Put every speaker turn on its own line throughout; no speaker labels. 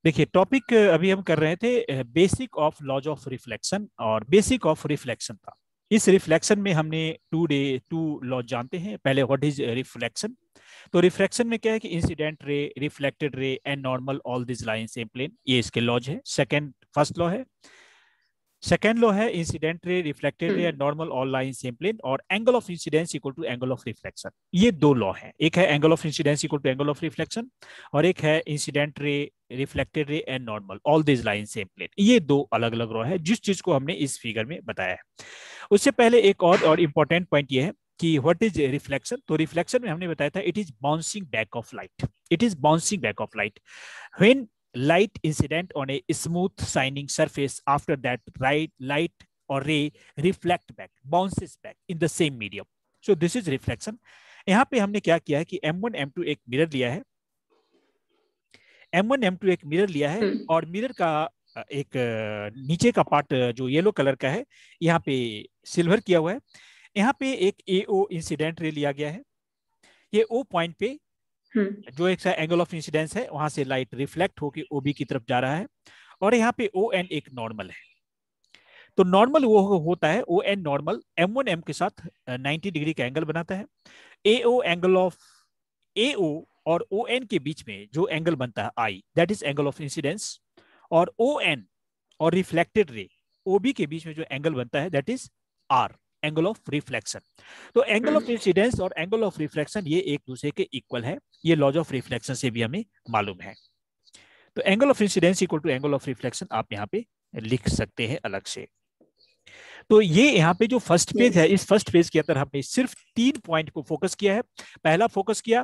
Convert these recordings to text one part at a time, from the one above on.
देखिए टॉपिक अभी हम कर रहे थे basic of laws of reflection, और बेसिक ऑफ रिफ्लेक्शन था। इस रिफ्लेक्शन में हमने टू लॉज जानते हैं। पहले व्हाट इज रिफ्लेक्शन। तो रिफ्लेक्शन में क्या है कि incident ray, reflected ray and normal all this line same plane, ये इसके लॉज है। फर्स्ट लॉ है। सेकेंड लॉ है incident ray, reflected ray
hmm.
And normal all line same plane, और angle of incidence equal to angle of reflection. ये दो law हैं। एक है angle of incidence equal to angle of reflection, और एक है incident ray, reflected ray and normal all this line same plane. ये दो अलग अलग लॉ है जिस चीज को हमने इस फिगर में बताया है। उससे पहले एक और इंपॉर्टेंट पॉइंट ये है कि व्हाट इज रिफ्लेक्शन। तो रिफ्लेक्शन में हमने बताया था it is bouncing back of light. It is bouncing back of light when light incident on a smooth shining surface, after that light or ray reflect back, bounces back in the same medium. So this is reflection. यहाँ पे हमने क्या किया है कि M1 M2 एक mirror लिया है। M1 M2 एक मिरर लिया है,
हम्म।
और मिरर का एक नीचे का पार्ट जो येलो कलर का है, यहाँ पे सिल्वर किया हुआ है। यहाँ पे एक AO इंसिडेंट रे लिया गया है। ये O पॉइंट पे
हम्म।
जो एक एंगल ऑफ इंसिडेंस है, वहां से लाइट रिफ्लेक्ट होकर OB की तरफ जा रहा है। और यहाँ पे ON एक नॉर्मल है। तो नॉर्मल वो होता है ON नॉर्मल M1M के साथ 90 डिग्री का एंगल बनाता है। AO एंगल ऑफ AO और ON के बीच में जो एंगल बनता है I, that is angle of incidence. और ON और रिफ्लेक्टेड रे OB के बीच में जो एंगल बनता है that is R, angle of reflection. तो एंगल ऑफ
हम्म।
इंसिडेंस और एंगल ऑफ रिफ्लेक्शन ये एक दूसरे के इक्वल है। ये लॉज ऑफ रिफ्लेक्शन से भी हमें मालूम है। तो angle of incidence equal to angle of reflection आप यहाँ पे लिख सकते हैं अलग से। तो ये यहाँ पे जो फर्स्ट पेज है,
यस।
इस फर्स्ट पेज के अंदर हमने सिर्फ 3 पॉइंट को फोकस किया है। पहला फोकस किया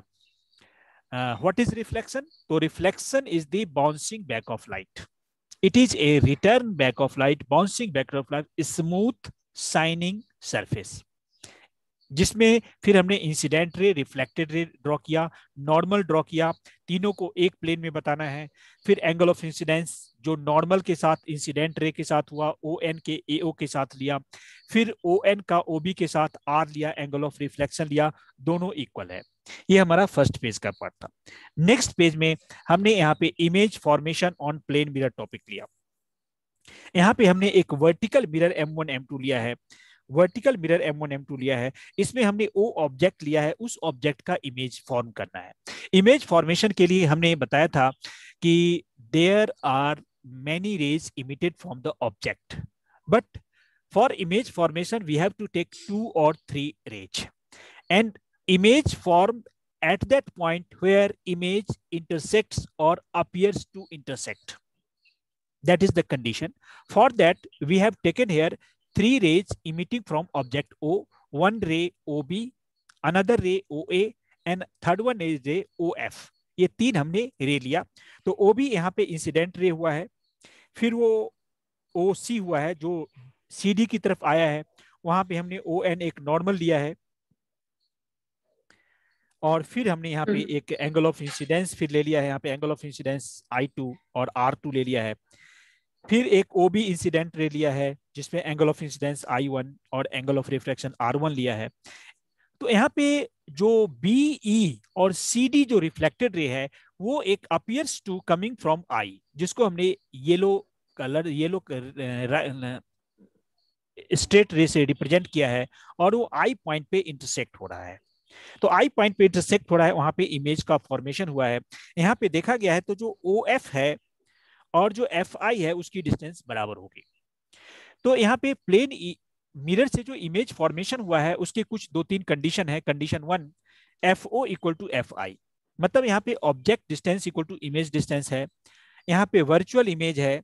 व्हाट इज रिफ्लेक्शन। तो reflection is the bouncing back of light. It is a return back of light, bouncing back of light smooth shining surface, जिसमें फिर हमने incident ray, reflected ray draw किया, normal draw किया। तीनों को एक plane में बताना है। फिर एंगल ऑफ इंसिडेंस जो नॉर्मल के साथ इंसिडेंट रे के साथ हुआ, ON के AO के साथ लिया। फिर ON का OB के साथ R लिया, एंगल ऑफ रिफ्लेक्शन लिया। दोनों इक्वल है। ये हमारा फर्स्ट पेज का पार्ट था। नेक्स्ट पेज में हमने यहाँ पे image formation on plane mirror topic लिया। यहाँ पे हमने एक वर्टिकल मिरर M1 M2 लिया है। वर्टिकल मिरर M1 M2 लिया है। इसमें हमने वो ऑब्जेक्ट लिया है, उस ऑब्जेक्ट का इमेज फॉर्म करना है। इमेज फॉर्मेशन के लिए हमने बताया था कि there are many rays emitted from the object, but for image formation we have to take 2 or 3 rays, and image form at that point where image intersects or appears to intersect. That is the condition. For that, we have taken here 3 rays emitting from object O, one ray OB, another ray OA, and third one is ray OF. ये 3 हमने रे लिया। तो OB यहाँ पे incident ray हुआ है। फिर वो OC हुआ है जो CD की तरफ आया है। वहां पे हमने ON एक नॉर्मल लिया है। और फिर हमने यहाँ पे
हम्म।
एक एंगल ऑफ इंसिडेंस फिर ले लिया है। यहाँ पे एंगल ऑफ इंसिडेंस I2 और R2 ले लिया है। फिर एक OB इंसिडेंट रे लिया है जिसमें एंगल ऑफ इंसिडेंस I1 और एंगल ऑफ रिफ्रैक्शन R1 लिया है। तो यहाँ पे जो BE और CD जो रिफ्लेक्टेड रे है वो एक appears to coming from I, जिसको हमने येलो स्ट्रेट रे से रिप्रेजेंट किया है, और वो I पॉइंट पे इंटरसेक्ट हो रहा है। तो I पॉइंट पे इंटरसेक्ट हो रहा है, वहां पे इमेज का फॉर्मेशन हुआ है। यहाँ पे देखा गया है तो जो OF है और जो FI है उसकी डिस्टेंस बराबर होगी। तो यहाँ पे प्लेन मिरर से जो इमेज फॉर्मेशन हुआ है उसके कुछ 2-3 कंडीशन है। Condition 1, FO equal to FI, मतलब यहाँ पे object distance equal to image distance है। यहाँ पे वर्चुअल इमेज है,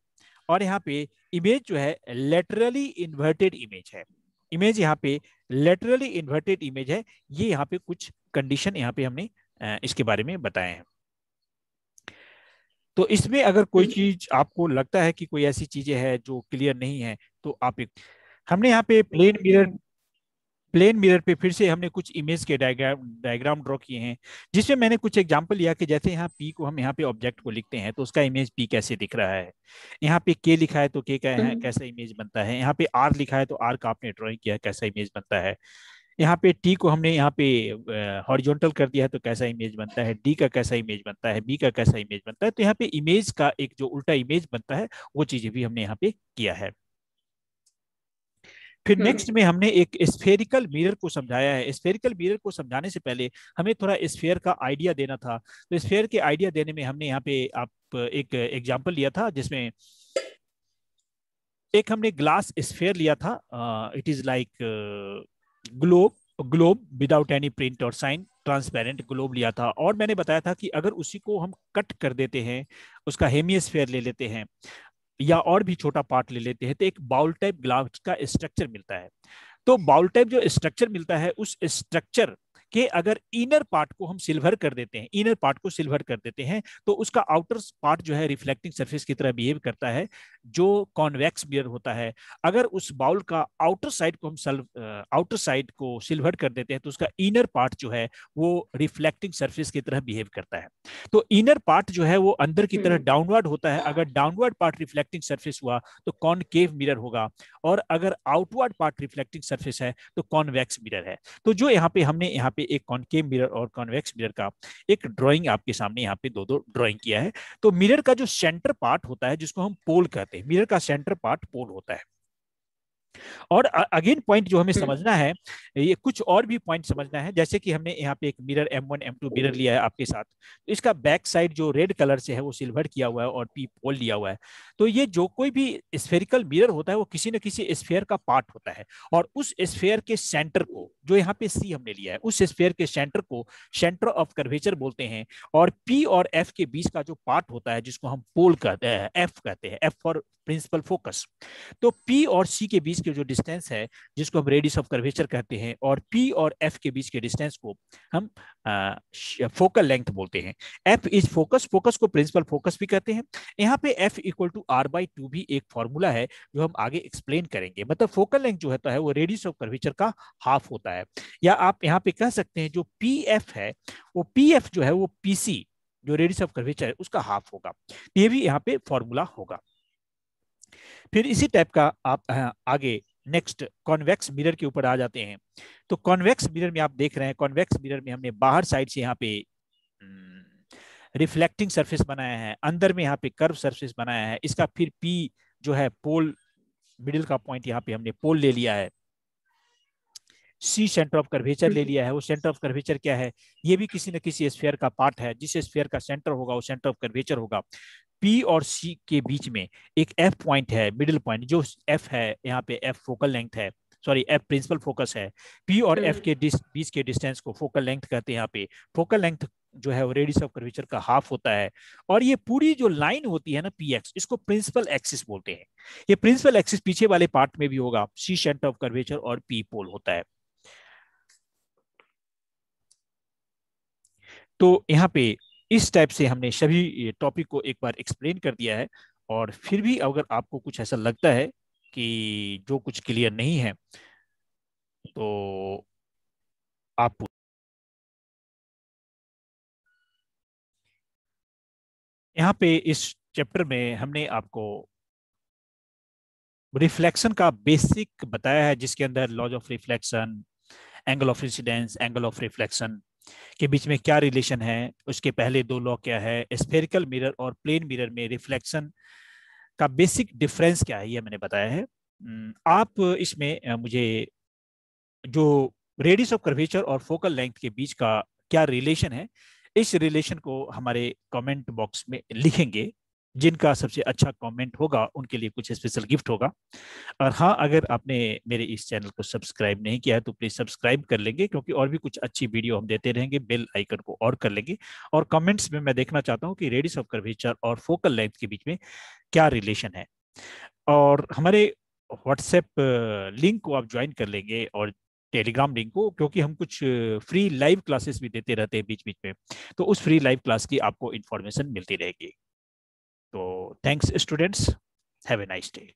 और यहाँ पे इमेज जो है लेटरली इन्वर्टेड इमेज है। इमेज यहाँ पे लेटरली इन्वर्टेड इमेज है। ये यहाँ पे कुछ कंडीशन यहाँ पे हमने इसके बारे में बताए हैं। तो इसमें अगर कोई
हम्म।
चीज आपको लगता है कि कोई ऐसी चीजें हैं जो क्लियर नहीं है तो आप एक, हमने यहाँ पे प्लेन मिरर पे फिर से हमने कुछ इमेज के डायग्राम ड्रॉ किए हैं, जिसमें मैंने कुछ एग्जांपल लिया कि जैसे यहाँ पी को हम यहाँ पे ऑब्जेक्ट को लिखते हैं तो उसका इमेज पी कैसे दिख रहा है। यहाँ पे के लिखा है तो के का है
हम्म।
कैसा इमेज बनता है। यहाँ पे आर लिखा है तो आर का आपने ड्रॉइंग किया है कैसा इमेज बनता है। यहाँ पे टी को हमने यहाँ पे हॉरिजॉन्टल कर दिया है तो कैसा इमेज बनता है, डी का कैसा इमेज बनता है, बी का कैसा इमेज बनता है। तो यहाँ पे इमेज का एक जो उल्टा इमेज बनता है वो चीजें भी हमने यहाँ पे किया है। फिर नेक्स्ट में हमने एक स्फेरिकल मिरर को समझाया है। स्फेरिकल मिरर को समझाने से पहले हमें थोड़ा स्फेयर का आइडिया देना था। तो स्फेयर के आइडिया देने में हमने यहाँ पे आप एक एग्जांपल लिया था, जिसमें एक हमने ग्लास स्फेयर लिया था। It is like globe, globe without any print और साइन, ट्रांसपेरेंट ग्लोब लिया था। और मैंने बताया था कि अगर उसी को हम कट कर देते हैं, उसका हेमिस्फेयर ले लेते हैं या और भी छोटा पार्ट ले लेते हैं, तो एक बाउल टाइप ग्लास का स्ट्रक्चर मिलता है। तो बाउल टाइप जो स्ट्रक्चर मिलता है, उस स्ट्रक्चर के अगर इनर पार्ट को हम सिल्वर कर देते हैं, इनर पार्ट को सिल्वर कर देते हैं, तो उसका आउटर पार्ट जो है रिफ्लेक्टिंग सरफेस की तरह बिहेव करता है, जो कॉन्वेक्स मिरर होता है। अगर उस बाउल का आउटर साइड को हम आउटर साइड को सिल्वर कर देते हैं, तो उसका इनर पार्ट जो है वो रिफ्लेक्टिंग सरफेस की तरह बिहेव करता है। तो इनर पार्ट जो है वो अंदर की तरह डाउनवर्ड होता है। अगर डाउनवर्ड पार्ट रिफ्लेक्टिंग सरफेस हुआ तो कॉनकेव मिरर होगा, और अगर आउटवर्ड पार्ट रिफ्लेक्टिंग सरफेस है तो कॉन्वेक्स मिरर है। तो जो यहाँ पे हमने यहाँ पे एक कॉनकेव मिरर और कॉन्वेक्स मिरर का एक ड्राइंग आपके सामने यहाँ पे दो दो ड्राइंग किया है। तो मिरर का जो सेंटर पार्ट होता है, जिसको हम पोल कहते हैं, मिरर का सेंटर पार्ट पोल होता है। और अगेन पॉइंट जो हमें समझना है, ये कुछ और भी पॉइंट समझना है। जैसे कि हमने यहाँ पे एक मिरर M1 M2 मिरर लिया है आपके साथ, तो इसका बैक साइड जो रेड कलर से है वो सिल्वर किया हुआ है और पी पोल लिया हुआ है। तो ये जो कोई भी स्फेरिकल मिरर होता है वो किसी न किसी स्फेयर का पार्ट होता है, और उस स्फेयर के सेंटर को, जो यहाँ पे सी हमने लिया है, उस स्फेयर के सेंटर को सेंटर ऑफ कर्वेचर बोलते हैं। और पी और एफ के बीच का जो पार्ट होता है, जिसको हम पोल कहते हैं, एफ कहते हैं, एफ फॉर प्रिंसिपल फोकस। तो P और C के बीच के जो डिस्टेंस है, जिसको हम रेडियस ऑफ कर्वेचर कहते हैं, और P और F के बीच के डिस्टेंस को हम फोकल लेंथ बोलते हैं। F इज फोकस, फोकस को प्रिंसिपल फोकस भी कहते हैं। यहाँ पे F इक्वल टू R/2 भी एक फॉर्मूला है जो हम आगे एक्सप्लेन करेंगे। मतलब फोकल लेंथ जो होता है वो रेडियस ऑफ कर्वेचर का हाफ होता है। या आप यहाँ पे कह सकते हैं जो PF है, वो PF जो है वो PC, जो रेडियस ऑफ कर्वेचर है, उसका हाफ होगा। ये भी यहाँ पे फॉर्मूला होगा। फिर इसी टाइप का आप आगे नेक्स्ट कॉन्वेक्स मिरर के ऊपर आ जाते हैं। तो कॉन्वेक्स मिरर में आप देख रहे हैं, कॉन्वेक्स मिरर में हमने बाहर साइड से यहाँ पे रिफ्लेक्टिंग सरफेस बनाया है, अंदर में यहाँ पे कर्व सरफेस बनाया है। इसका फिर पी जो है पोल, मिडिल का पॉइंट यहाँ पे हमने पोल ले लिया है। सी सेंटर ऑफ कर्वेचर ले लिया है। वो सेंटर ऑफ कर्वेचर क्या है, ये भी किसी न किसी स्फीयर का पार्ट है। जिस स्फीयर का सेंटर होगा वो सेंटर ऑफ कर्वेचर होगा। पी और सी के बीच में एक एफ पॉइंट है, मिडिल पॉइंट, जो एफ है यहाँ पे, एफ फोकल लेंथ है, सॉरी एफ प्रिंसिपल फोकस है। पी और एफ के बीच के डिस्टेंस को फोकल लेंथ कहते हैं। यहाँ पे फोकल लेंथ जो है वो रेडियस ऑफ कर्वेचर का हाफ होता है। और ये पूरी जो लाइन होती है ना पी एक्स, इसको प्रिंसिपल एक्सिस बोलते हैं। ये प्रिंसिपल एक्सिस पीछे वाले पार्ट में भी होगा, सी सेंटर ऑफ कर्वेचर और पी पोल होता है। तो यहाँ पे इस टाइप से हमने सभी टॉपिक को एक बार एक्सप्लेन कर दिया है। और फिर भी अगर आपको कुछ ऐसा लगता है कि जो कुछ क्लियर नहीं है, तो आप यहाँ पे इस चैप्टर में हमने आपको रिफ्लेक्शन का बेसिक बताया है, जिसके अंदर laws of reflection, angle of incidence, angle of reflection के बीच में क्या रिलेशन है, उसके पहले दो लॉ क्या है, स्फेरिकल मिरर और प्लेन मिरर में रिफ्लेक्शन का बेसिक डिफरेंस क्या है, ये मैंने बताया है। आप इसमें मुझे जो रेडियस ऑफ कर्वेचर और फोकल लेंथ के बीच का क्या रिलेशन है, इस रिलेशन को हमारे कमेंट बॉक्स में लिखेंगे। जिनका सबसे अच्छा कमेंट होगा उनके लिए कुछ स्पेशल गिफ्ट होगा। और हाँ, अगर आपने मेरे इस चैनल को सब्सक्राइब नहीं किया है तो प्लीज सब्सक्राइब कर लेंगे, क्योंकि और भी कुछ अच्छी वीडियो हम देते रहेंगे। बेल आइकन को और कर लेंगे। और कमेंट्स में मैं देखना चाहता हूँ कि रेडियस ऑफ कर्वेचर और फोकल लेंथ के बीच में क्या रिलेशन है। और हमारे व्हाट्सएप लिंक को आप ज्वाइन कर लेंगे, और टेलीग्राम लिंक को, क्योंकि हम कुछ फ्री लाइव क्लासेस भी देते रहते हैं बीच बीच में। तो उस फ्री लाइव क्लास की आपको इंफॉर्मेशन मिलती रहेगी। तो thanks students, have a nice day.